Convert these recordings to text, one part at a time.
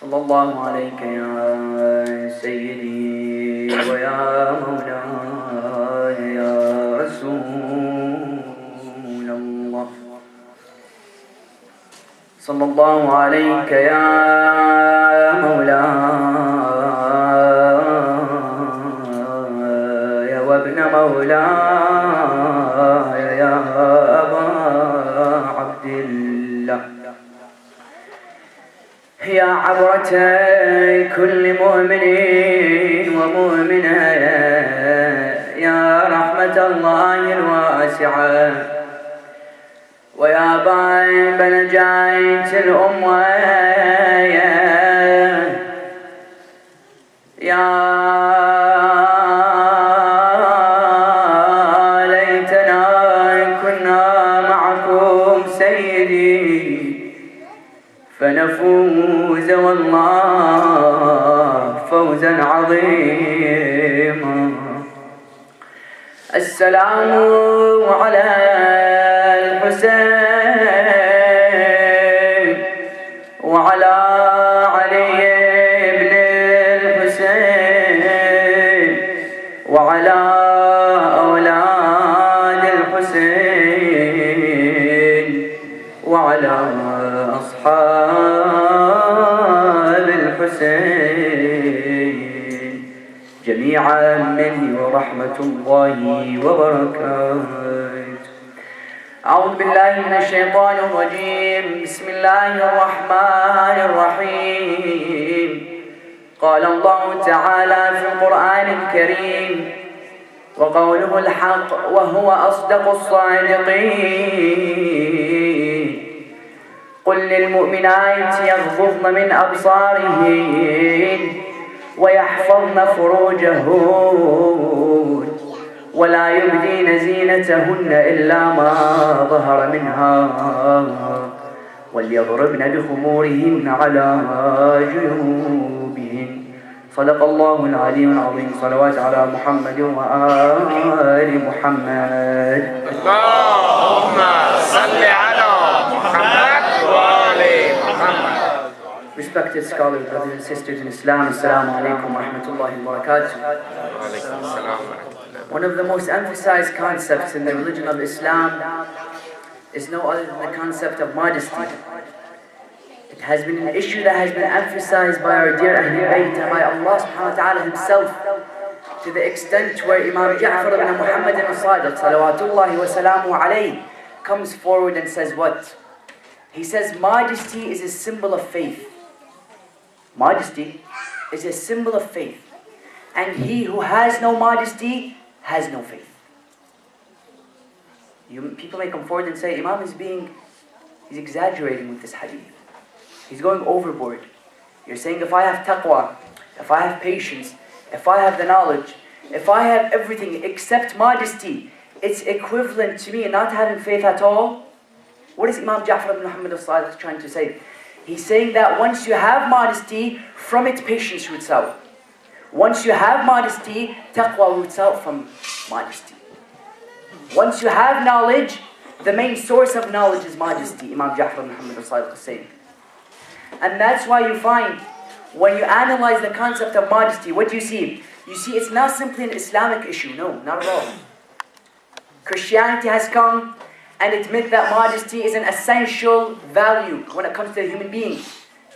صلى الله عليك يا سيدي ويا مولاي يا رسول الله. صلى الله عليك يا مولاي وابن مولاي يا أبا عبد الله، يا عبرة كل مؤمن ومؤمنة، يا رحمة الله الواسعة، ويا باب نجاة الأمة، يا ليتنا كنا معكم سيدي فنفوز والله فوزا عظيما. السلام على الحسين وعلى علي بن الحسين وعلى أولاد الحسين وعلى أصحاب الحسين جميعا مني ورحمة الله وبركاته. أعوذ بالله من الشيطان الرجيم. بسم الله الرحمن الرحيم. قال الله تعالى في القرآن الكريم: وقوله الحق وهو أصدق الصادقين. قل للمؤمنات يغضضن من أبصارهن ويحفظن فروجهن ولا يبدين زينتهن إلا ما ظهر منها وليضربن بخمورهن على جيوبهن. صدق الله العلي العظيم. صلوات على محمد وآل محمد. اللهم صل على محمد وآل محمد. Respected scholars, brothers and sisters in Islam, Assalamu alaikum wa rahmatullahi wa barakatuh. One of the most emphasized concepts in the religion of Islam is no other than the concept of modesty. It has been an issue that has been emphasized by our dear Ahlul Bayt and by Allah subhanahu wa ta'ala himself, to the extent where Imam Ja'far ibn Muhammad al-Sadiq salawatullahi wa salamu alayhi comes forward and says what? He says modesty is a symbol of faith. Modesty is a symbol of faith. And he who has no modesty has no faith. People may come forward and say, Imam he's exaggerating with this hadith. He's going overboard. You're saying if I have taqwa, if I have patience, if I have the knowledge, if I have everything except modesty, it's equivalent to me not having faith at all. What is Imam Ja'far ibn Muhammad al-Sadiq trying to say? He's saying that once you have modesty, from it patience roots out. Once you have modesty, taqwa roots out from modesty. Once you have knowledge, the main source of knowledge is modesty, Imam Ja'far ibn Muhammad al-Sadiq is saying. And that's why you find, when you analyze the concept of modesty, what do you see? You see it's not simply an Islamic issue. No, not at all. Christianity has come and admit that modesty is an essential value when it comes to the human being.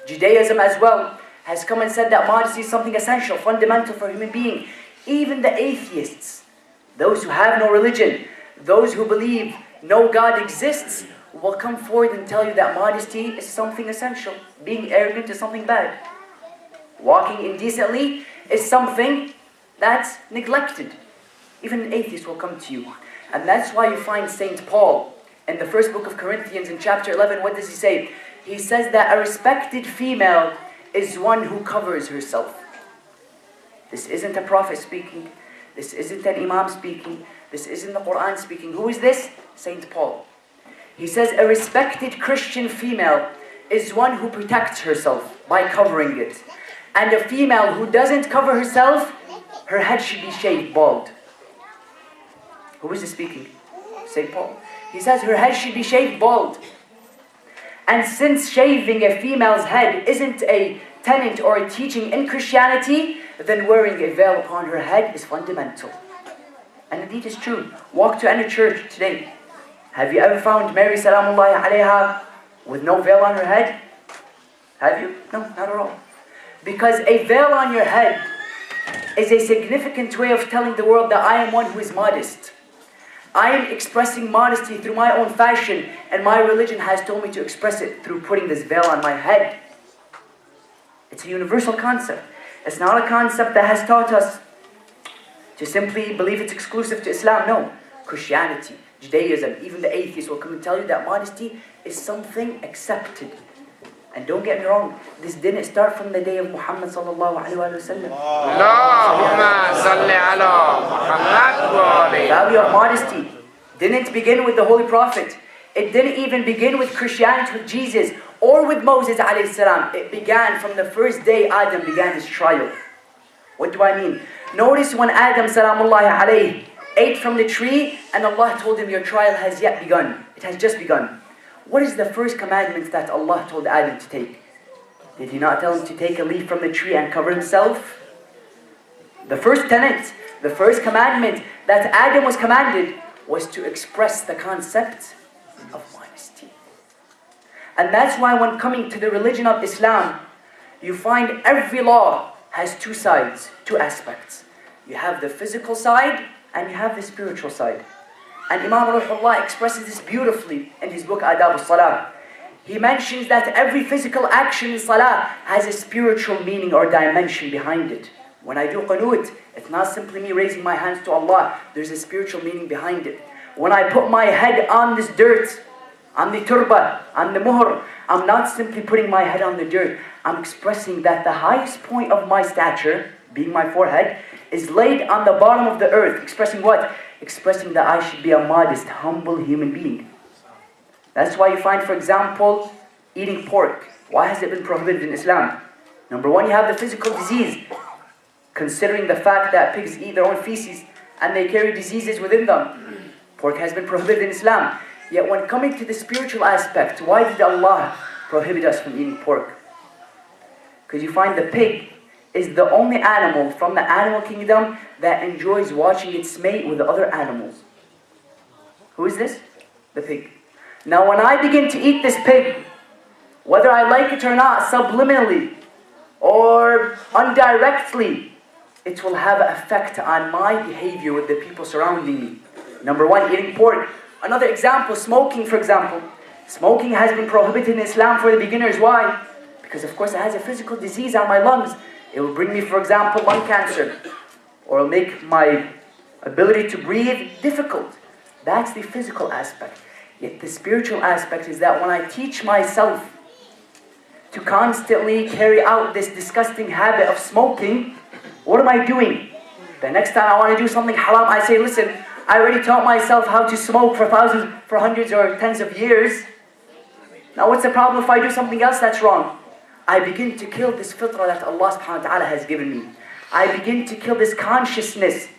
Judaism as well has come and said that modesty is something essential, fundamental for a human being. Even the atheists, those who have no religion, those who believe no God exists, will come forward and tell you that modesty is something essential. Being arrogant is something bad. Walking indecently is something that's neglected. Even an atheist will come to you. And that's why you find Saint Paul in the first book of Corinthians in chapter 11, what does he say? He says that a respected female is one who covers herself. This isn't a prophet speaking. This isn't an imam speaking. This isn't the Quran speaking. Who is this? Saint Paul. He says a respected Christian female is one who protects herself by covering it. And a female who doesn't cover herself, her head should be shaved bald. Who is this speaking? Saint Paul. He says her head should be shaved bald. And since shaving a female's head isn't a tenet or a teaching in Christianity, then wearing a veil upon her head is fundamental. And indeed it's true. Walk to any church today. Have you ever found Mary salamullahi alayha with no veil on her head? Have you? No, not at all. Because a veil on your head is a significant way of telling the world that I am one who is modest. I am expressing modesty through my own fashion, and my religion has told me to express it through putting this veil on my head. It's a universal concept. It's not a concept that has taught us to simply believe it's exclusive to Islam. No. Christianity, Judaism, even the atheists will come and tell you that modesty is something accepted. And don't get me wrong, this didn't start from the day of Muhammad sallallahu alaihi wasallam. Allahumma salli ala Muhammad wa ali. The value of modesty didn't begin with the Holy Prophet. It didn't even begin with Christianity, with Jesus, or with Moses alayhi salam. It began from the first day Adam began his trial. What do I mean? Notice when Adam salamullahi alayhi ate from the tree and Allah told him, your trial has yet begun. It has just begun. What is the first commandment that Allah told Adam to take? Did He not tell him to take a leaf from the tree and cover himself? The first tenet, the first commandment that Adam was commanded was to express the concept of modesty. And that's why when coming to the religion of Islam, you find every law has two sides, two aspects. You have the physical side and you have the spiritual side. And Imam Ruhullah expresses this beautifully in his book Adab al-Salah. He mentions that every physical action in Salah has a spiritual meaning or dimension behind it. When I do qunut, it's not simply me raising my hands to Allah. There's a spiritual meaning behind it. When I put my head on this dirt, on the turba, on the muhr, I'm not simply putting my head on the dirt. I'm expressing that the highest point of my stature, being my forehead, is laid on the bottom of the earth. Expressing what? Expressing that I should be a modest, humble human being. That's why you find, for example, eating pork. Why has it been prohibited in Islam? Number one, you have the physical disease. Considering the fact that pigs eat their own feces and they carry diseases within them. Pork has been prohibited in Islam. Yet when coming to the spiritual aspect, why did Allah prohibit us from eating pork? Because you find the pig is the only animal from the animal kingdom that enjoys watching its mate with the other animals. Who is this? The pig. Now when I begin to eat this pig, whether I like it or not, subliminally or indirectly, it will have an effect on my behavior with the people surrounding me. Number one, eating pork. Another example, smoking, for example. Smoking has been prohibited in Islam for the beginners. Why? Because of course it has a physical disease on my lungs. It will bring me, for example, lung cancer. Or it'll make my ability to breathe difficult. That's the physical aspect. Yet the spiritual aspect is that when I teach myself to constantly carry out this disgusting habit of smoking, what am I doing? The next time I want to do something haram, I say, listen, I already taught myself how to smoke for hundreds or tens of years. Now what's the problem if I do something else that's wrong? I begin to kill this fitrah that Allah subhanahu wa ta'ala has given me. I begin to kill this consciousness.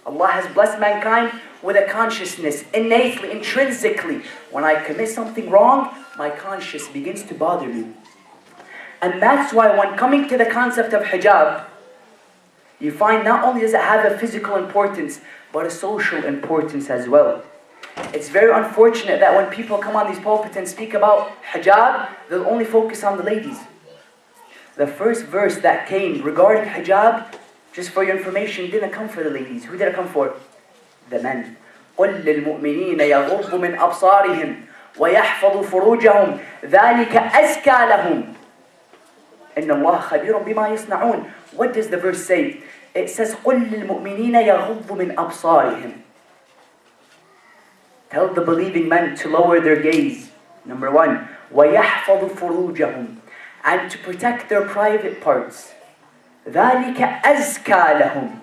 Allah has blessed mankind with a consciousness, innately, intrinsically. When I commit something wrong, my conscience begins to bother me. And that's why when coming to the concept of hijab, you find not only does it have a physical importance, but a social importance as well. It's very unfortunate that when people come on these pulpits and speak about hijab, they'll only focus on the ladies. The first verse that came regarding hijab, just for your information, didn't come for the ladies. Who did it come for? The men. قُلْ لِلْمُؤْمِنِينَ يَغُضُّ مِنْ أَبْصَارِهِمْ وَيَحْفَظُوا فُرُوجَهُمْ ذَلِكَ أَزْكَى لَهُمْ إِنَّ اللَّهَ خَبِيرٌ بِمَا يَصْنَعُونَ. What does the verse say? It says, قُلْ لِلْمُؤْمِنِينَ يَغُضُّ مِنْ أَبْصَارِهِمْ. Tell the believing men to lower their gaze. Number one, وَيَحْفَظُوا فُرُوجَهُمْ, and to protect their private parts. ذَلِكَ أَزْكَى لَهُمْ.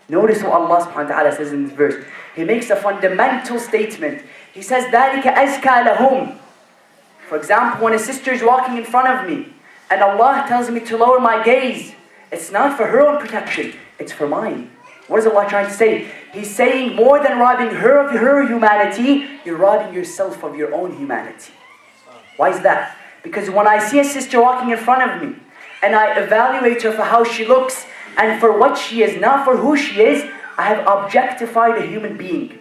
Notice what Allah subhanahu wa ta'ala says in this verse. He makes a fundamental statement. He says, ذَلِكَ أَزْكَى لَهُمْ. For example, when a sister is walking in front of me, and Allah tells me to lower my gaze, it's not for her own protection, it's for mine. What is Allah trying to say? He's saying more than robbing her of her humanity, you're robbing yourself of your own humanity. Why is that? Because when I see a sister walking in front of me, and I evaluate her for how she looks and for what she is, not for who she is, I have objectified a human being.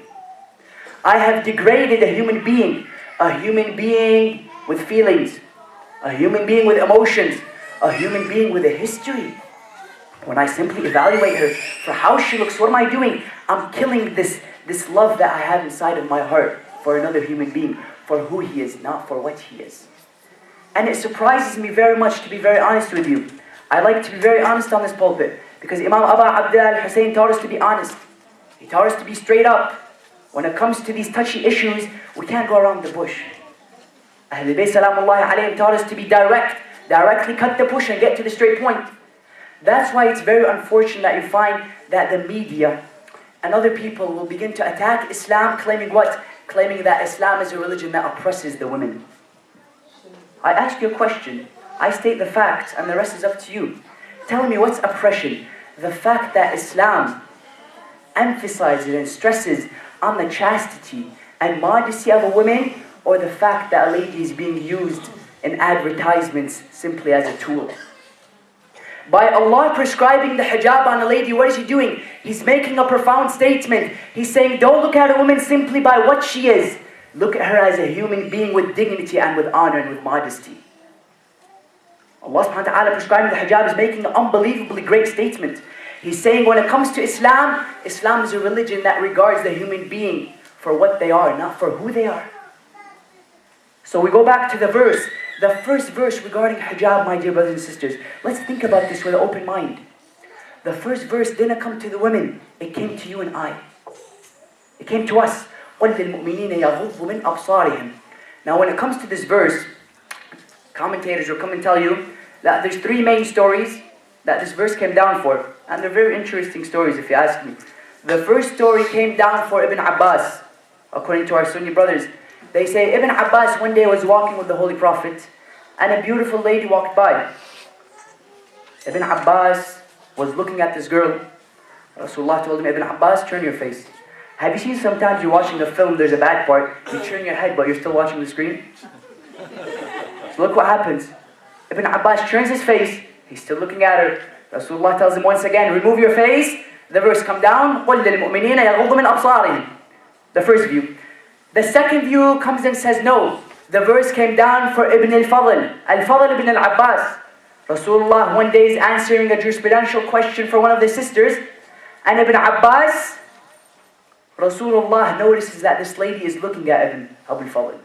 I have degraded a human being with feelings, a human being with emotions, a human being with a history. When I simply evaluate her for how she looks, what am I doing? I'm killing this love that I have inside of my heart for another human being, for who he is, not for what he is. And it surprises me very much, to be very honest with you. I like to be very honest on this pulpit, because Imam Abu Abdullah al-Hussein taught us to be honest. He taught us to be straight up. When it comes to these touchy issues, we can't go around the bush. Ahlul Bayt Salamullahi alayhim taught us to be direct, directly cut the bush and get to the straight point. That's why it's very unfortunate that you find that the media and other people will begin to attack Islam, claiming what? Claiming that Islam is a religion that oppresses the women. I ask you a question. I state the facts and the rest is up to you. Tell me, what's oppression? The fact that Islam emphasizes and stresses on the chastity and modesty of a woman, or the fact that a lady is being used in advertisements simply as a tool? By Allah prescribing the hijab on a lady, what is He doing? He's making a profound statement. He's saying, don't look at a woman simply by what she is. Look at her as a human being with dignity and with honor and with modesty. Allah subhanahu wa ta'ala prescribing the hijab is making an unbelievably great statement. He's saying when it comes to Islam, Islam is a religion that regards the human being for what they are, not for who they are. So we go back to the verse. The first verse regarding hijab, my dear brothers and sisters. Let's think about this with an open mind. The first verse didn't come to the women. It came to you and I. It came to us. قُلْ لِلْمُؤْمِنِينَ يَغُضُّ مِنْ أَبْصَارِهِمْ. Now when it comes to this verse, commentators will come and tell you that there's three main stories that this verse came down for. And they're very interesting stories if you ask me. The first story came down for Ibn Abbas, according to our Sunni brothers. They say Ibn Abbas one day was walking with the Holy Prophet and a beautiful lady walked by. Ibn Abbas was looking at this girl. Rasulullah told him, Ibn Abbas, turn your face. Have you seen sometimes you're watching a film, there's a bad part, you turn your head but you're still watching the screen? So look what happens. Ibn Abbas turns his face, he's still looking at her. Rasulullah tells him once again, remove your face. The verse come down, قُلْ لِلْمُؤْمِنِينَ يَغُضُّ مِنْ أَبْصَارِهِمْ. The first view. The second view comes and says no. The verse came down for Ibn al-Fadl. Al-Fadl ibn al-Abbas. Rasulullah one day is answering a jurisprudential question for one of the sisters. And Ibn Abbas, Rasulullah notices that this lady is looking at Ibn al-Fadl.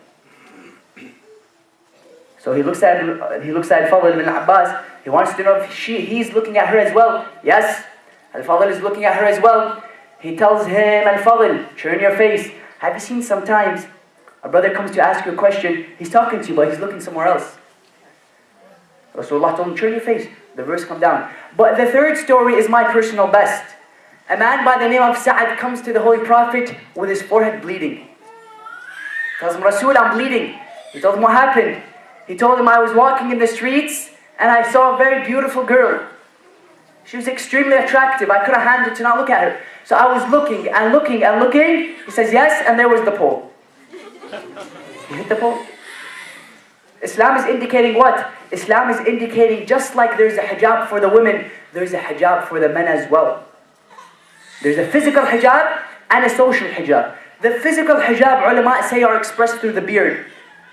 So he looks at Al-Fadl ibn al-Abbas. He wants to know if he's looking at her as well. Yes, Al-Fadl is looking at her as well. He tells him, Al-Fadl, turn your face. Have you seen sometimes a brother comes to ask you a question, he's talking to you but he's looking somewhere else? Rasulullah told him, turn your face. The verse come down. But the third story is my personal best. A man by the name of Sa'ad comes to the Holy Prophet with his forehead bleeding. He tells him, Rasul, I'm bleeding. He told him what happened. He told him, I was walking in the streets and I saw a very beautiful girl. She was extremely attractive. I could have handled to not look at her. So I was looking and looking and looking. He says, yes, and there was the pole. You hit the pole? Islam is indicating what? Islam is indicating just like there's a hijab for the women, there's a hijab for the men as well. There's a physical hijab and a social hijab. The physical hijab, ulama say, are expressed through the beard.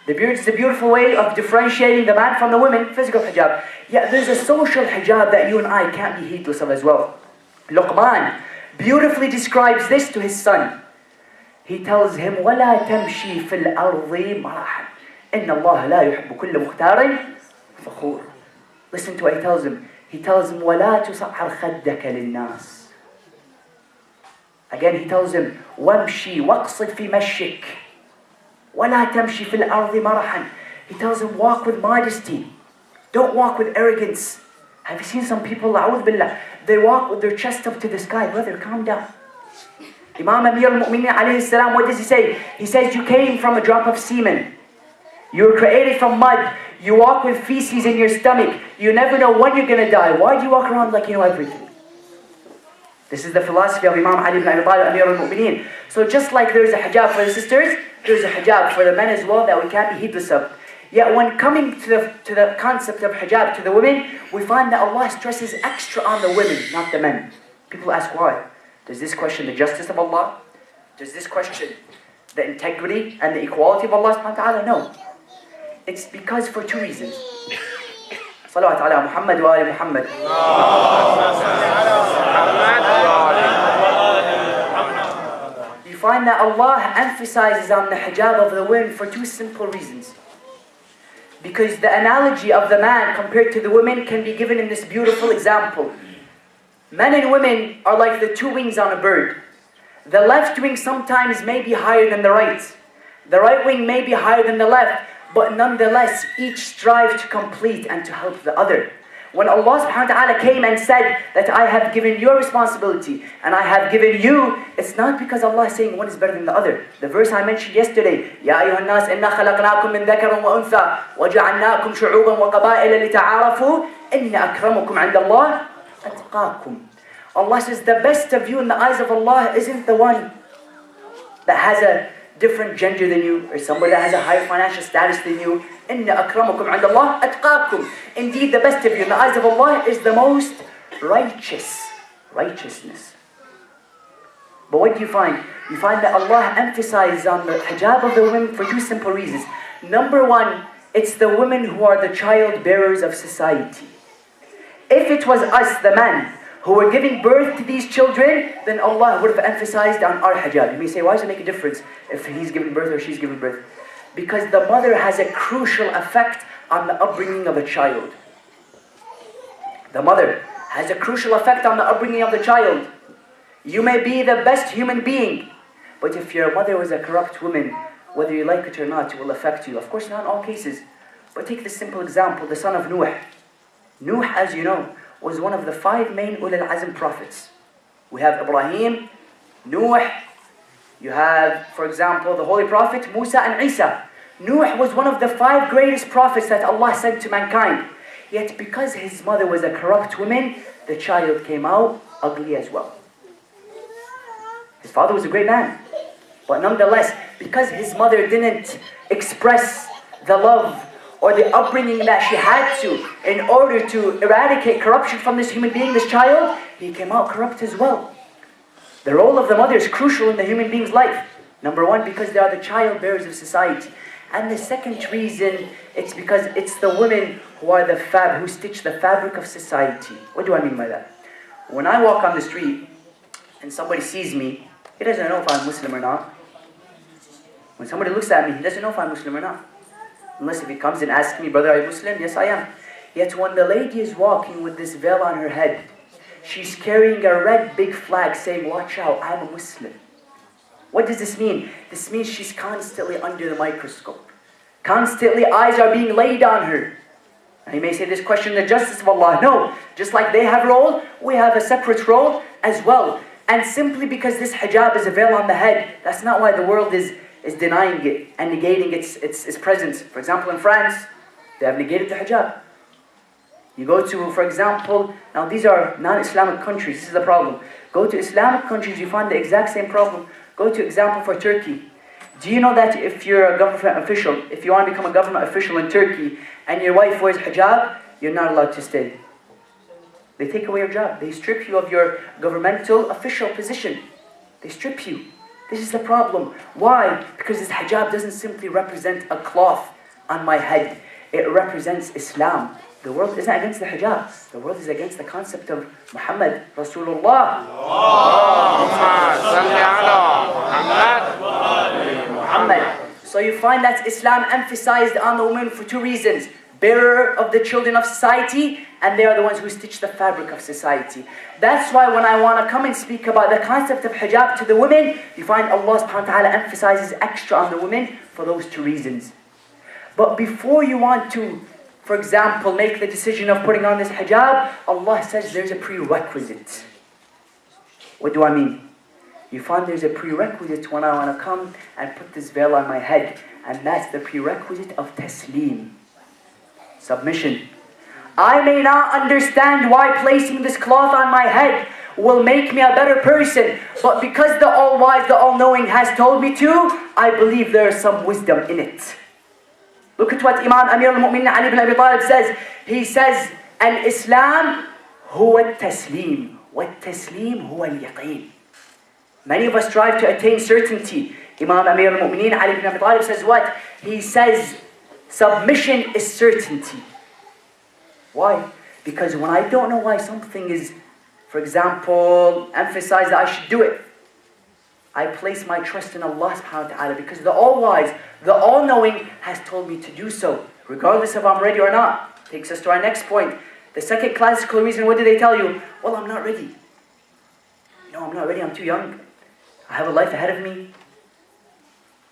The beard is a beautiful way of differentiating the man from the woman, physical hijab. Yet there's a social hijab that you and I can't be heedless of as well. Luqman beautifully describes this to his son. He tells him, وَلَا تَمْشِي فِي الْأَرْضِ مَرَحًا إِنَّ اللَّهَ لَا يُحِبُّ كُلَّ مُخْتَارٍ فَخُورٍ. Listen to what he tells him. He tells him, وَلَا تُصَعَّرْ خَدَّكَ لِلنَّاسِ. Again he tells him, وَامْشِي وَاقْصِدْ فِي مَشِّكَ وَلَا تَمْشِي فِي الْأَرْضِ مَرَحًا. He tells him, walk with modesty. Don't walk with arrogance. Have you seen some people, a'udhu billah, they walk with their chest up to the sky. Brother, calm down. Imam Mehdi alayhi salam, what does he say? He says, you came from a drop of semen. You were created from mud. You walk with feces in your stomach. You never know when you're going to die. Why do you walk around like you know everything? This is the philosophy of Imam Ali ibn Abi Talib, Amir al-Mu'mineen. So just like there's a hijab for the sisters, there's a hijab for the men as well that we can't be heedless of. Yet when coming to the concept of hijab to the women, we find that Allah stresses extra on the women, not the men. People ask why. Does this question the justice of Allah? Does this question the integrity and the equality of Allah subhanahu wa ta'ala? No. It's because for two reasons. Salawat ala Muhammad wa ali Muhammad. You find that Allah emphasizes on the hijab of the women for two simple reasons. Because the analogy of the man compared to the women can be given in this beautiful example. Men and women are like the two wings on a bird. The left wing sometimes may be higher than the right. The right wing may be higher than the left. But nonetheless, each strive to complete and to help the other. When Allah subhanahu wa ta'ala came and said that I have given your responsibility and I have given you, it's not because Allah is saying one is better than the other. The verse I mentioned yesterday, يَا أَيُّهَا النَّاسِ إِنَّا خَلَقْنَاكُم مِّن ذَكَرٍ وَأُنثَى وَجَعَلْنَاكُمْ شُعُوبًا وَقَبَائِلَ لِتَعَارَفُوا إِنَّ أَكْرَمَكُمْ عِندَ اللَّهِ أَتْقَاكُمْ. Allah says the best of you in the eyes of Allah isn't the one that has a different gender than you, or somebody that has a higher financial status than you. إِنَّ أَكْرَمَكُمْ عِندَ اللَّهِ أَتْقَاكُمْ. Indeed, the best of you in the eyes of Allah is the most righteousness. But what do you find? You find that Allah emphasizes on the hijab of the women for two simple reasons. Number one, it's the women who are the child bearers of society. If it was us, the men, who were giving birth to these children, then Allah would have emphasized on our hijab. You may say, why does it make a difference if he's giving birth or she's giving birth? Because the mother has a crucial effect on the upbringing of a child. The mother has a crucial effect on the upbringing of the child. You may be the best human being, but if your mother was a corrupt woman, whether you like it or not, it will affect you. Of course, not in all cases. But take this simple example, the son of Nuh. Nuh, as you know, was one of the 5 main ulul azm prophets. We have Ibrahim, Nuh, you have, for example, the holy prophet Musa and Isa. Nuh was one of the 5 greatest prophets that Allah sent to mankind. Yet because his mother was a corrupt woman, the child came out ugly as well. His father was a great man. But nonetheless, because his mother didn't express the love or the upbringing that she had to in order to eradicate corruption from this human being, this child, he came out corrupt as well. The role of the mother is crucial in the human being's life. Number one, because they are the child bearers of society. And the second reason, it's because it's the women who are who stitch the fabric of society. What do I mean by that? When I walk on the street and somebody sees me, he doesn't know if I'm Muslim or not. When somebody looks at me, he doesn't know if I'm Muslim or not. Unless if he comes and asks me, brother, are you Muslim? Yes, I am. Yet when the lady is walking with this veil on her head, she's carrying a red big flag saying, watch out, I'm a Muslim. What does this mean? This means she's constantly under the microscope. Constantly eyes are being laid on her. And you may say this question, the justice of Allah. No, just like they have a role, we have a separate role as well. And simply because this hijab is a veil on the head, that's not why the world is denying it and negating its presence. For example, in France, they have negated the hijab. You go to, for example, now these are non-Islamic countries, this is the problem. Go to Islamic countries, you find the exact same problem. Go to example for Turkey. Do you know that if you're a government official, if you want to become a government official in Turkey, and your wife wears hijab, you're not allowed to stay. They take away your job. They strip you of your governmental official position. They strip you. This is the problem. Why? Because this hijab doesn't simply represent a cloth on my head. It represents Islam. The world isn't against the hijab. The world is against the concept of Muhammad, Rasulullah. Muhammad. So you find that Islam emphasized on the women for two reasons. Bearer of the children of society, and they are the ones who stitch the fabric of society. That's why when I want to come and speak about the concept of hijab to the women, you find Allah subhanahu wa ta'ala emphasizes extra on the women for those two reasons. But before you want to, for example, make the decision of putting on this hijab, Allah says there's a prerequisite. What do I mean? You find there's a prerequisite when I want to come and put this veil on my head, and that's the prerequisite of taslim. Submission. I may not understand why placing this cloth on my head will make me a better person, but because the All-Wise, the All-Knowing has told me to, I believe there is some wisdom in it. Look at what Imam Amir al-Mu'minin Ali ibn Abi Talib says. He says, Al-Islam huwa al-taslim, wa-al-taslim huwa al-yaqeen. Many of us strive to attain certainty. Imam Amir al-Mu'minin Ali ibn Abi Talib says what? He says, submission is certainty. Why? Because when I don't know why something is, for example, emphasized that I should do it, I place my trust in Allah subhanahu wa ta'ala because the all-wise, the all-knowing has told me to do so, regardless if I'm ready or not. Takes us to our next point. The second classical reason, what do they tell you? Well, I'm not ready. No, I'm not ready, I'm too young. I have a life ahead of me.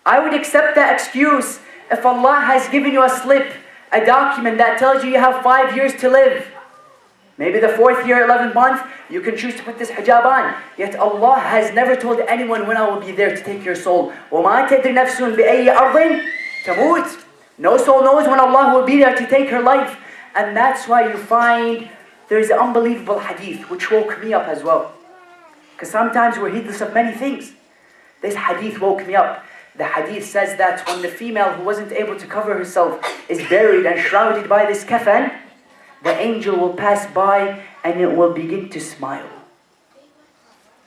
I would accept that excuse if Allah has given you a slip, a document that tells you have 5 years to live. Maybe the 4th year, 11th month, you can choose to put this hijab on. Yet Allah has never told anyone when I will be there to take your soul. وَمَا تَدْرِ نَفْسٌ بِأَيِّ أَرْضٍ تَمُوتْ. No soul knows when Allah will be there to take her life. And that's why you find there's an unbelievable hadith which woke me up as well. Because sometimes we're heedless of many things. This hadith woke me up. The hadith says that when the female who wasn't able to cover herself is buried and shrouded by this kafan, the angel will pass by and it will begin to smile.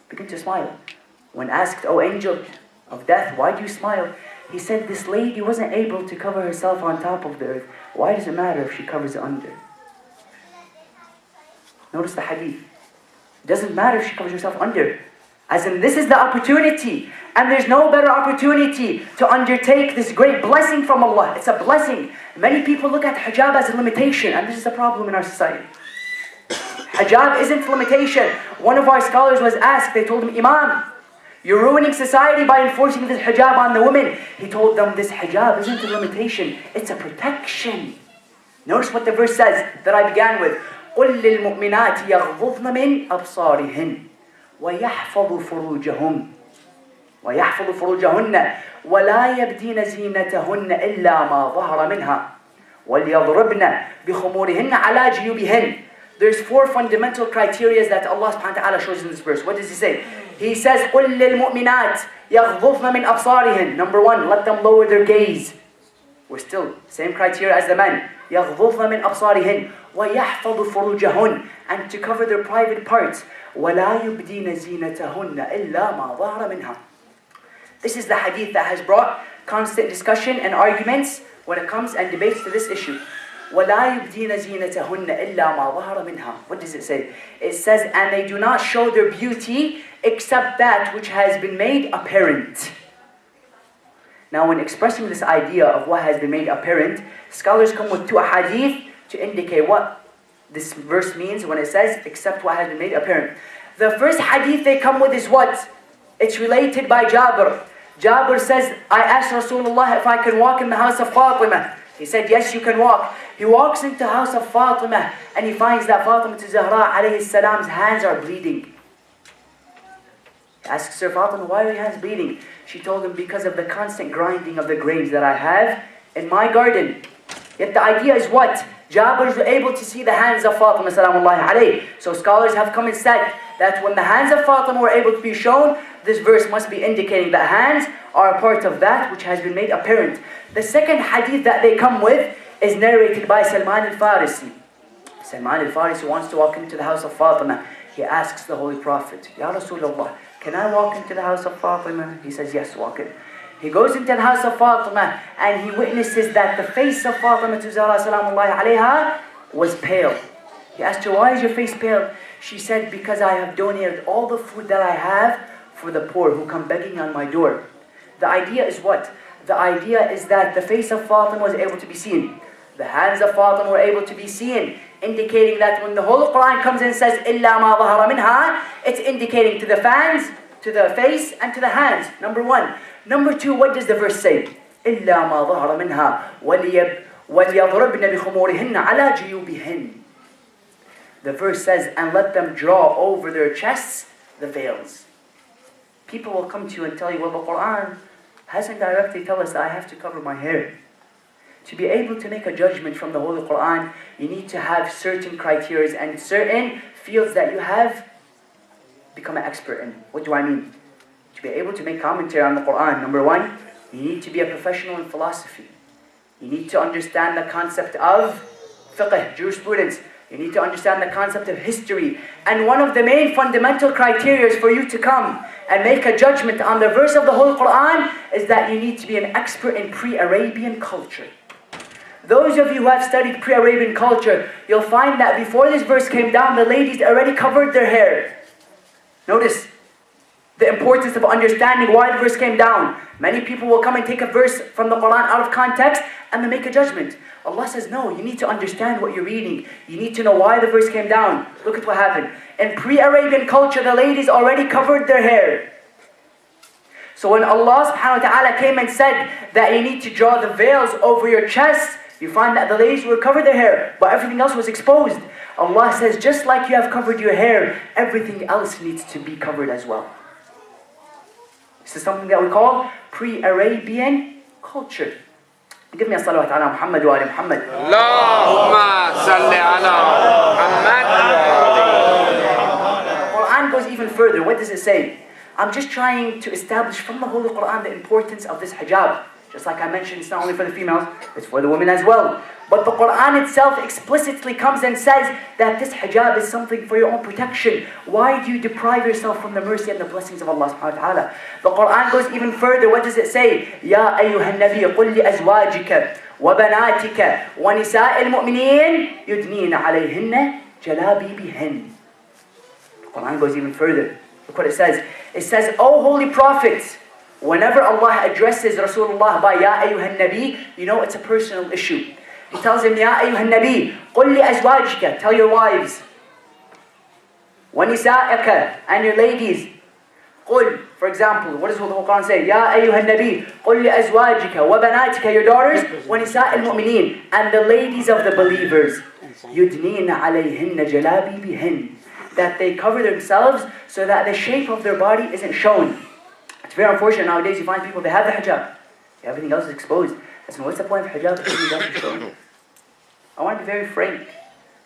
Begin to smile. When asked, "O angel of death, why do you smile?" He said, this lady wasn't able to cover herself on top of the earth. Why does it matter if she covers it under? Notice the hadith. It doesn't matter if she covers herself under. As in, this is the opportunity. And there's no better opportunity to undertake this great blessing from Allah. It's a blessing. Many people look at hijab as a limitation, and this is a problem in our society. Hijab isn't limitation. One of our scholars was asked, they told him, Imam, you're ruining society by enforcing this hijab on the women. He told them, this hijab isn't a limitation, it's a protection. Notice what the verse says that I began with. قُلْ لِلْمُؤْمِنَاتِ يَغْضُضْنَ مِنْ أَبْصَارِهِنْ وَيَحْفَظُ فُرُوجَهُمْ وَيَحْفَظُ فُرُوجَهُنَّ وَلَا يَبْدِينَ زِينَتَهُنَّ إِلَّا مَا ظَهَرَ مِنْهَا وَلْيَضْرِبْنَ بِخُمُورِهِنَّ عَلَى جِيُوبِهِنَّ. There's 4 fundamental criteria that Allah subhanahu wa ta'ala shows in this verse. What does He say? He says, قُلْ لِلْمُؤْمِنَاتِ يَغْضُضْنَ مِنْ أَبْصَارِهِنْ. Number 1, let them lower their gaze. We're still, same criteria as the men. يَغْضُضْنَ مِنْ أَبْصَارِهِنْ وَيَحْفَظُ فُرُوجَهُنْ. And to cover their private parts. وَلَا يُبْدِينَ زِينَتَهُنَّ إِلَّا مَا ظَهَرَ مِنْهَا. This is the hadith that has brought constant discussion and arguments when it comes and debates to this issue. وَلَا يُبْدِينَ زِينَتَهُنَّ إِلَّا مَا ظَهَرَ مِنْهَا. What does it say? It says, and they do not show their beauty except that which has been made apparent. Now when expressing this idea of what has been made apparent, scholars come with 2 hadith to indicate what this verse means when it says, except what has been made apparent. The first hadith they come with is what? It's related by Jabir. Jabir says, I asked Rasulullah if I can walk in the house of Fatima. He said, yes, you can walk. He walks into the house of Fatima and he finds that Fatima to Zahra alayhi salam's hands are bleeding. He asks her, Fatima, why are your hands bleeding? She told him, because of the constant grinding of the grains that I have in my garden. Yet the idea is what? Jabir is able to see the hands of Fatima salamullahi alayhi. So scholars have come and said that when the hands of Fatima were able to be shown, this verse must be indicating that hands are a part of that which has been made apparent. The second hadith that they come with is narrated by Salman al-Farisi. Salman al-Farisi wants to walk into the house of Fatima. He asks the Holy Prophet, Ya Rasulullah, can I walk into the house of Fatima? He says, yes, walk in. He goes into the house of Fatima and he witnesses that the face of Fatima to Zahra salamullahi alayha was pale. He asked her, why is your face pale? She said, because I have donated all the food that I have for the poor who come begging on my door. The idea is what? The idea is that the face of Fatima was able to be seen. The hands of Fatima were able to be seen, indicating that when the Holy Quran comes in and says, إِلَّا مَا ظَهَرَ مِنْهَا, it's indicating to the fans, to the face, and to the hands. Number 1. Number 2, what does the verse say? إِلَّا مَا ظَهَرَ مِنْهَا وَلْيَضْرِبْنَ بِخُمُورِهِنَّ عَلَى جِيُوبِهِنَّ. The verse says, and let them draw over their chests the veils. People will come to you and tell you, well, the Quran hasn't directly tell us that I have to cover my hair. To be able to make a judgment from the Holy Quran, you need to have certain criteria and certain fields that you have become an expert in. What do I mean? To be able to make commentary on the Quran, number 1, you need to be a professional in philosophy. You need to understand the concept of fiqh, jurisprudence. You need to understand the concept of history. And one of the main fundamental criteria for you to come and make a judgment on the verse of the Holy Quran is that you need to be an expert in pre-Arabian culture. Those of you who have studied pre-Arabian culture, you'll find that before this verse came down, the ladies already covered their hair. Notice the importance of understanding why the verse came down. Many people will come and take a verse from the Quran out of context and they make a judgment. Allah says, no, you need to understand what you're reading. You need to know why the verse came down. Look at what happened. In pre-Arabian culture, the ladies already covered their hair. So when Allah subhanahu wa ta'ala came and said that you need to draw the veils over your chest, you find that the ladies would cover their hair, but everything else was exposed. Allah says, just like you have covered your hair, everything else needs to be covered as well. This is something that we call pre-Arabian culture. Give me a salawat ala Muhammad wa ali Muhammad. Allahumma salli ala Muhammad wa ali. The Quran goes even further. What does it say? I'm just trying to establish from the Holy Quran the importance of this hijab. Just like I mentioned, it's not only for the females, it's for the women as well. But the Quran itself explicitly comes and says that this hijab is something for your own protection. Why do you deprive yourself from the mercy and the blessings of Allah subhanahu wa ta'ala? The Quran goes even further. What does it say? Ya ayyuhan nabi qul li azwajika wa banatika wa nisa'il mu'mineen yudnina alayhinna jalabibihin. The Quran goes even further. Look what it says. It says, O holy Prophet, whenever Allah addresses Rasulullah by Ya ayyuhan nabi, you know it's a personal issue. He tells him, Ya ayyuhan nabi, qul li azwajika, tell your wives, wa nisa'ika, and your ladies. Qul, for example, what does the Quran say? Ya ayyuhan nabi, qul li azwajika, wa banatika, your daughters, wa nisa'il mu'mineen, and the ladies of the believers. Yudnina alayhinna jalabibihin, that they cover themselves so that the shape of their body isn't shown. It's very unfortunate nowadays, you find people, they have the hijab, everything else is exposed. Listen, what's the point of hijab if you don't show? I want to be very frank.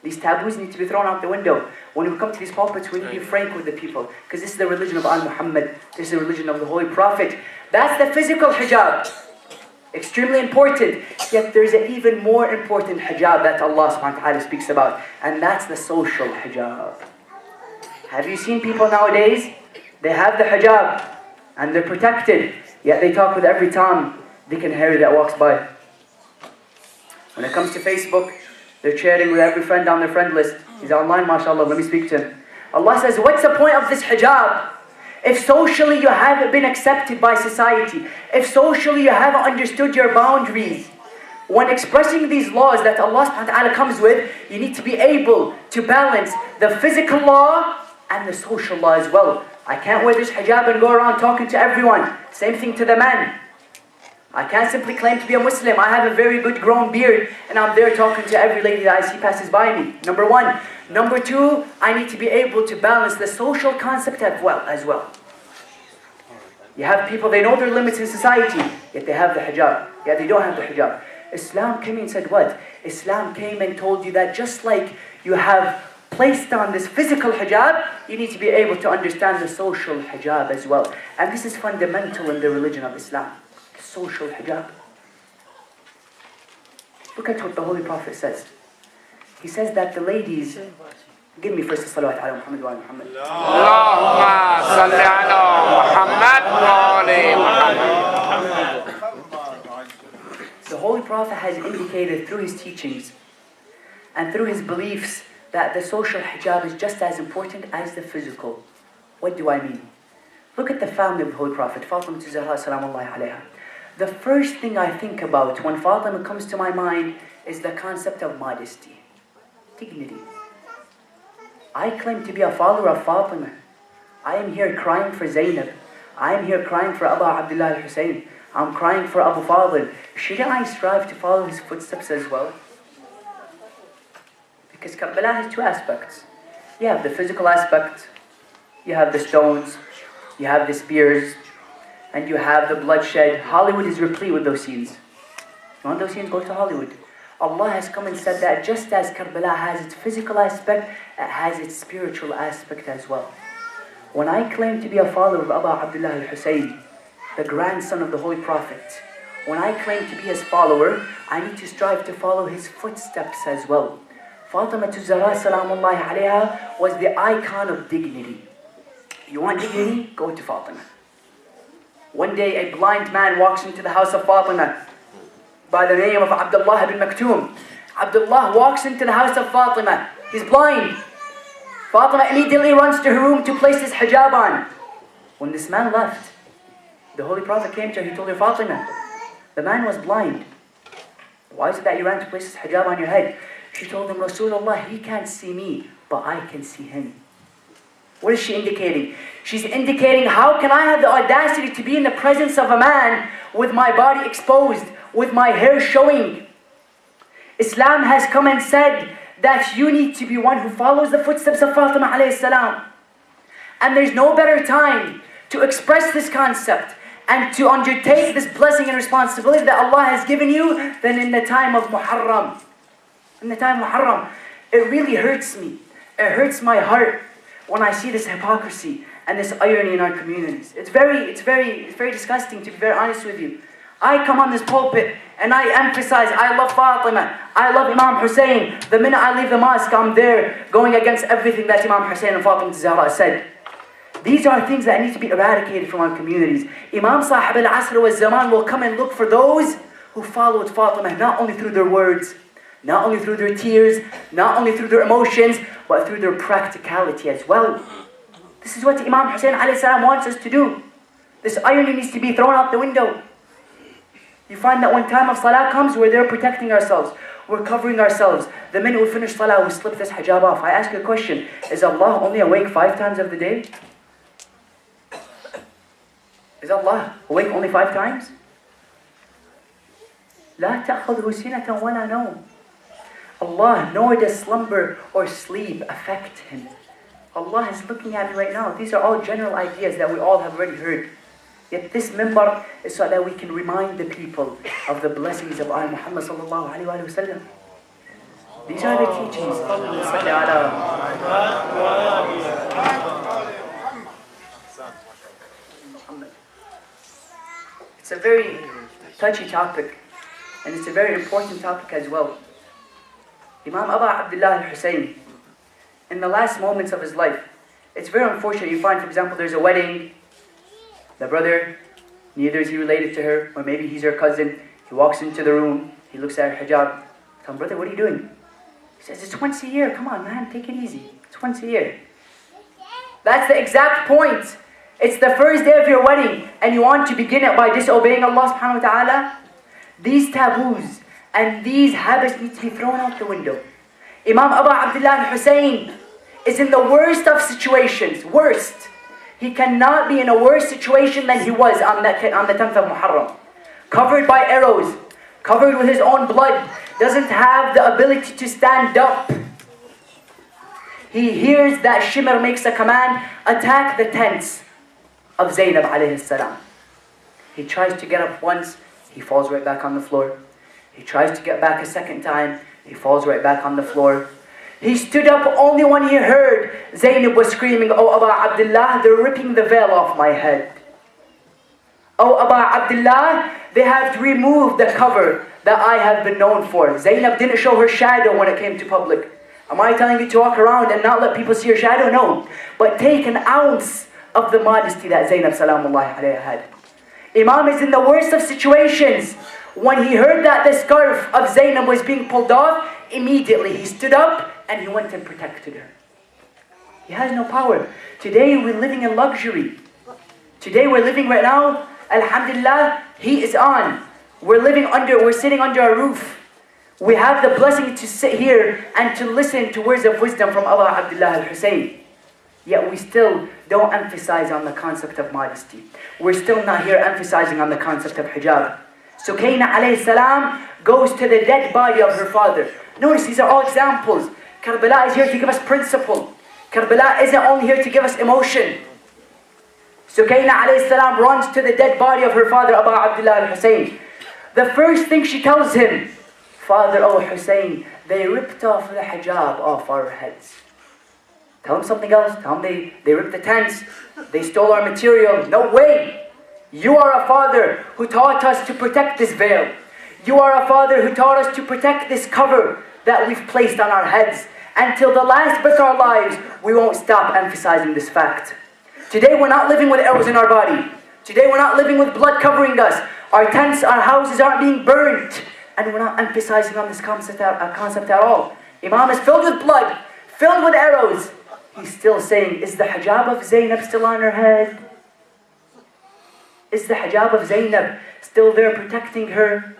These taboos need to be thrown out the window. When we come to these pulpits, we need to be frank with the people. Because this is the religion of Al-Muhammad. This is the religion of the Holy Prophet. That's the physical hijab. Extremely important. Yet there's an even more important hijab that Allah subhanahu wa ta'ala speaks about. And that's the social hijab. Have you seen people nowadays? They have the hijab and they're protected. Yet they talk with every Tom, Dick and Harry that walks by. When it comes to Facebook, they're chatting with every friend on their friend list. He's online, mashallah, let me speak to him. Allah says, what's the point of this hijab? If socially you haven't been accepted by society, if socially you haven't understood your boundaries, when expressing these laws that Allah subhanahu wa ta'ala comes with, you need to be able to balance the physical law and the social law as well. I can't wear this hijab and go around talking to everyone. Same thing to the man. I can't simply claim to be a Muslim. I have a very good grown beard and I'm there talking to every lady that I see passes by me. Number one. Number two, I need to be able to balance the social concept as well. You have people, they know their limits in society, yet they have the hijab, yet they don't have the hijab. Islam came and said what? Islam came and told you that just like you have placed on this physical hijab, you need to be able to understand the social hijab as well. And this is fundamental in the religion of Islam. Social hijab. Look at what the Holy Prophet says. He says that the ladies, give me first the salawat ala Muhammad wa ala Muhammad. Allahumma salli ala Muhammad wa ali Muhammad. The Holy Prophet has indicated through his teachings and through his beliefs that the social hijab is just as important as the physical. What do I mean? Look at the family of the Holy Prophet, Fatima Zahra salamullahi alayha. The first thing I think about when Fatima comes to my mind is the concept of modesty, dignity. I claim to be a follower of Fatima. I am here crying for Zainab. I am here crying for Abu Abdullah al-Hussein. I'm crying for Abu Fadl. Shouldn't I strive to follow his footsteps as well? Because Karbala has two aspects. You have the physical aspect, you have the stones, you have the spears, and you have the bloodshed. Hollywood is replete with those scenes. You want those scenes? Go to Hollywood. Allah has come and said that just as Karbala has its physical aspect, it has its spiritual aspect as well. When I claim to be a follower of Abu Abdullah al-Hussein, the grandson of the Holy Prophet, when I claim to be his follower, I need to strive to follow his footsteps as well. Fatima Zahra salamullahi alayha was the icon of dignity. You want dignity? Go to Fatima. One day a blind man walks into the house of Fatima by the name of Abdullah ibn Maktoum. Abdullah walks into the house of Fatima. He's blind. Fatima immediately runs to her room to place his hijab on. When this man left, the Holy Prophet came to her. He told her, Fatima, the man was blind. Why is it that you ran to place his hijab on your head? She told him, Rasulullah, he can't see me, but I can see him. What is she indicating? She's indicating, how can I have the audacity to be in the presence of a man with my body exposed, with my hair showing? Islam has come and said that you need to be one who follows the footsteps of Fatima alayhi salam. And there's no better time to express this concept and to undertake this blessing and responsibility that Allah has given you than in the time of Muharram. In the time of Muharram, it really hurts me. It hurts my heart when I see this hypocrisy and this irony in our communities. It's very disgusting, to be very honest with you. I come on this pulpit and I emphasize, I love Fatima, I love Imam Hussein. The minute I leave the mosque, I'm there going against everything that Imam Hussein and Fatima Zahra said. These are things that need to be eradicated from our communities. Imam Sahib al-Asr wa Zaman will come and look for those who followed Fatima, not only through their words, not only through their tears, not only through their emotions, but through their practicality as well. This is what Imam Hussein alayhi salam wants us to do. This irony needs to be thrown out the window. You find that when time of salah comes, we're there protecting ourselves. We're covering ourselves. The minute we finish salah, we slip this hijab off. I ask you a question. Is Allah only awake 5 times of the day? Is Allah awake only 5 times? لا تأخذه سنة ولا نوم. Allah, nor does slumber or sleep affect him. Allah is looking at me right now. These are all general ideas that we all have already heard. Yet this minbar is so that we can remind the people of the blessings of our Muhammad sallallahu alaihi wasallam. These are the teachings. It's a very touchy topic, and it's a very important topic as well. Imam Abu Abdullah al-Hussein, in the last moments of his life, it's very unfortunate. You find, for example, there's a wedding. The brother, neither is he related to her, or maybe he's her cousin. He walks into the room, he looks at her hijab. Tell him, brother, what are you doing? He says, it's once a year. Come on, man, take it easy. It's once a year. That's the exact point. It's the first day of your wedding, and you want to begin it by disobeying Allah subhanahu wa ta'ala. These taboos and these habits need to be thrown out the window. Imam Abu Abdullah al-Hussein is in the worst of situations. Worst. He cannot be in a worse situation than he was on the 10th of Muharram. Covered by arrows, covered with his own blood, doesn't have the ability to stand up. He hears that Shimr makes a command, attack the tents of Zainab alayhi salam. He tries to get up once, he falls right back on the floor. He tries to get back a second time, he falls right back on the floor. He stood up only when he heard Zainab was screaming, "Oh Abu Abdullah, they're ripping the veil off my head. Oh Abu Abdullah, they have removed the cover that I have been known for." Zainab didn't show her shadow when it came to public. Am I telling you to walk around and not let people see your shadow? No. But take an ounce of the modesty that Zainab salamullahi alayha had. Imam is in the worst of situations. When he heard that the scarf of Zainab was being pulled off, immediately he stood up and he went and protected her. He has no power. Today we're living in luxury. Today we're living right now, alhamdulillah, heat is on. We're sitting under a roof. We have the blessing to sit here and to listen to words of wisdom from Abu Abdullah al-Hussein. Yet we still don't emphasize on the concept of modesty. We're still not here emphasizing on the concept of hijab. Sukaina alayhi salam goes to the dead body of her father. Notice these are all examples. Karbala is here to give us principle. Karbala isn't only here to give us emotion. Sukaina alayhi salam runs to the dead body of her father, Abu Abdullah al-Hussein. The first thing she tells him, "Father, oh Hussein, they ripped off the hijab off our heads." Tell him something else. Tell him they ripped the tents. They stole our material. No way. You are a father who taught us to protect this veil. You are a father who taught us to protect this cover that we've placed on our heads. Until the last breath of our lives, we won't stop emphasizing this fact. Today we're not living with arrows in our body. Today we're not living with blood covering us. Our tents, our houses aren't being burnt. And we're not emphasizing on this concept at all. Imam is filled with blood, filled with arrows. He's still saying, is the hijab of Zainab still on her head? Is the hijab of Zainab still there protecting her?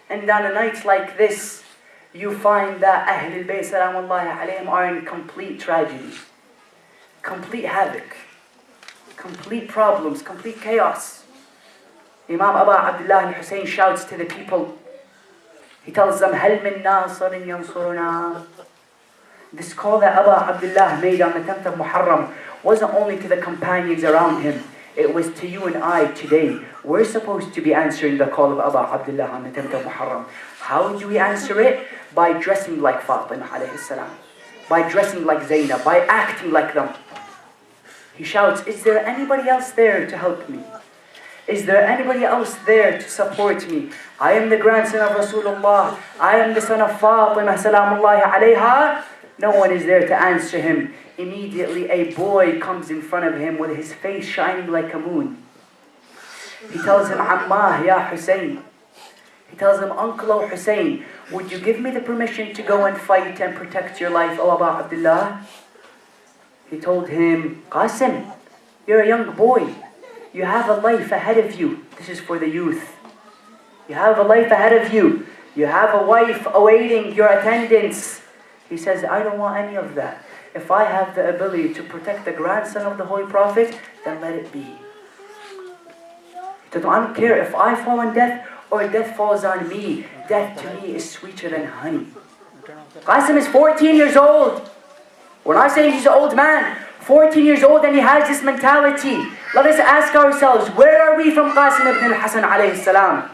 And on a night like this, you find that Ahlul Bayt salamullahi alayhim are in complete tragedy, complete havoc, complete problems, complete chaos. Imam Abu Abdullah al-Hussein shouts to the people. He tells them, هَلْ مِن نَاصَرٍ يَنْصُرُنَا. This call that Abu Abdullah made on the 10th of Muharram wasn't only to the companions around him. It was to you and I today. We're supposed to be answering the call of Abu Abdullah on the 10th of Muharram. How do we answer it? By dressing like Fatima alayhi salam. By dressing like Zainab. By acting like them. He shouts, is there anybody else there to help me? Is there anybody else there to support me? I am the grandson of Rasulullah. I am the son of Fatima salamullahi alayha. No one is there to answer him. Immediately a boy comes in front of him with his face shining like a moon. He tells him, Ammah ya Hussein. He tells him, Uncle O Hussein, would you give me the permission to go and fight and protect your life, O Abu Abdullah? He told him, Qasim, you're a young boy. You have a life ahead of you. This is for the youth. You have a life ahead of you. You have a wife awaiting your attendance. He says, I don't want any of that. If I have the ability to protect the grandson of the Holy Prophet, then let it be. He said, I don't care if I fall on death or death falls on me. Death to me is sweeter than honey. Qasim is 14 years old. We're not saying he's an old man. 14 years old and he has this mentality. Let us ask ourselves, where are we from Qasim ibn al-Hasan alayhi salam?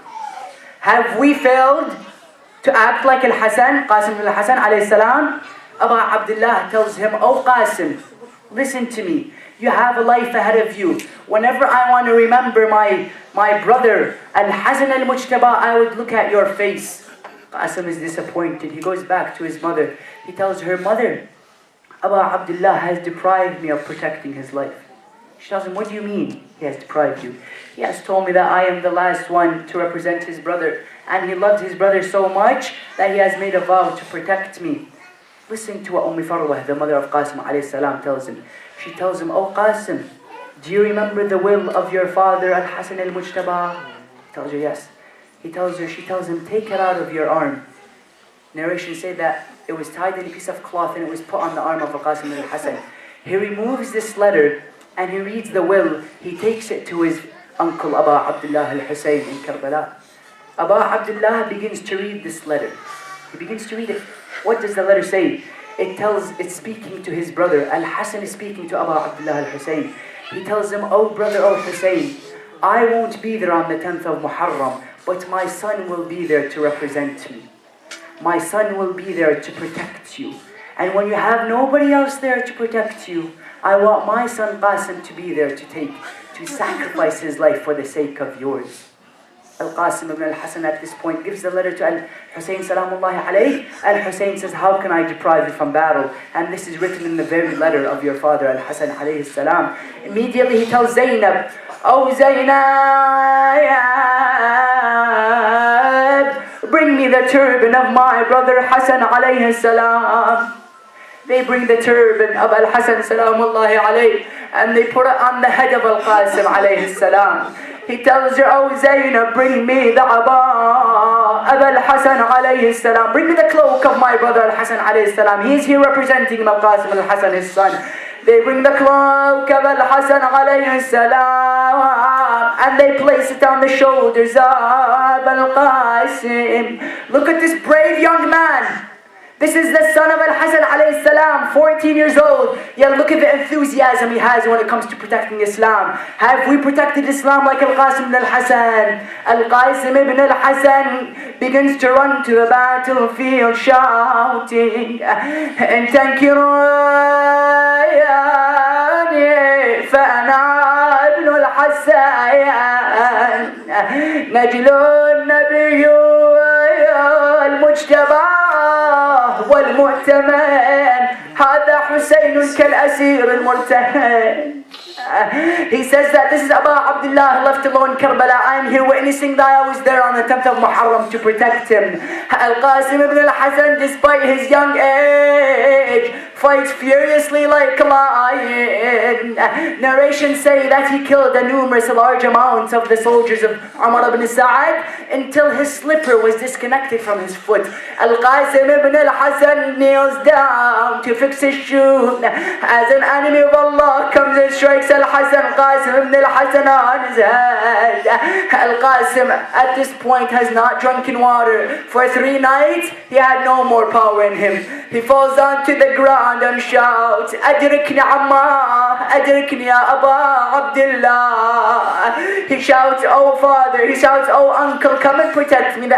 Have we failed to act like Al-Hasan, Qasim ibn al-Hasan alayhi salam? Abu Abdullah tells him, oh Qasim, listen to me. You have a life ahead of you. Whenever I want to remember my brother, Al-Hasan al-Mujtaba, I would look at your face. Qasim is disappointed. He goes back to his mother. He tells her, Mother, Abu Abdullah has deprived me of protecting his life. She tells him, what do you mean he has deprived you? He has told me that I am the last one to represent his brother. And he loved his brother so much that he has made a vow to protect me. Listen to what Farwah, the mother of Qasim alayhi salam, tells him. She tells him, oh Qasim, do you remember the will of your father Al-Hasan al-Mujtaba? He tells her, yes. She tells him, take it out of your arm. Narration say that it was tied in a piece of cloth and it was put on the arm of Qasim al-Hasan. He removes this letter and he reads the will. He takes it to his uncle Abu Abdullah al-Hussein in Karbala. Abu Abdullah begins to read this letter. He begins to read it. What does the letter say? It's speaking to his brother. Al-Hasan is speaking to Abu Abdullah al-Hussein. He tells him, oh brother, oh Hussein, I won't be there on the 10th of Muharram, but my son will be there to represent me. My son will be there to protect you. And when you have nobody else there to protect you, I want my son Qasim to be there to sacrifice his life for the sake of yours. Al-Qasim ibn al-Hasan at this point gives the letter to Al-Hussein salamullahi alayhi. Al-Hussein says, how can I deprive you from battle? And this is written in the very letter of your father Al-Hasan alayhi salam. Immediately he tells Zainab, oh Zainab, bring me the turban of my brother Hasan alayhi salam. They bring the turban of Al-Hasan salamullahi alayhi and they put it on the head of Al-Qasim alayhi salam. He tells her, oh Zainab, bring me the aba of Al-Hasan alayhi salam. Bring me the cloak of my brother Al-Hasan alayhi salam. He is here representing Al-Qasim al-Hasan, his son. They bring the cloak of Al-Hasan alayhi salam and they place it on the shoulders of Al-Qasim. Look at this brave young man. This is the son of Al-Hasan alayhi salam, 14 years old. Yet look at the enthusiasm he has when it comes to protecting Islam. Have we protected Islam like Al-Qasim ibn al-Hasan? Al-Qasim ibn al-Hasan begins to run to the battlefield shouting, فأنا ابن الحسن نجل النبي المجتبى والمؤتمن هذا حسين كالأسير المرتهن. He says that this is Abu Abdullah left alone in Karbala. I'm here witnessing that I was there on the 10th of Muharram to protect him. Al-Qasim ibn al-Hasan, despite his young age, fights furiously like a lion. Narrations say that he killed a large amount of the soldiers of Umar ibn Sa'ad until his slipper was disconnected from his foot. Al-Qasim ibn al-Hasan kneels down to fix his shoe as an enemy of Allah comes and strikes Al-Hasan. Qasim ibn al-Hasan on his head. Al-Qasim at this point has not drunken water. For 3 nights he had no more power in him. He falls onto the ground and shouts, Adrikni Amma, Adrikni ya Aba Abdullah. He shouts, oh father, he shouts, oh uncle, come and protect me.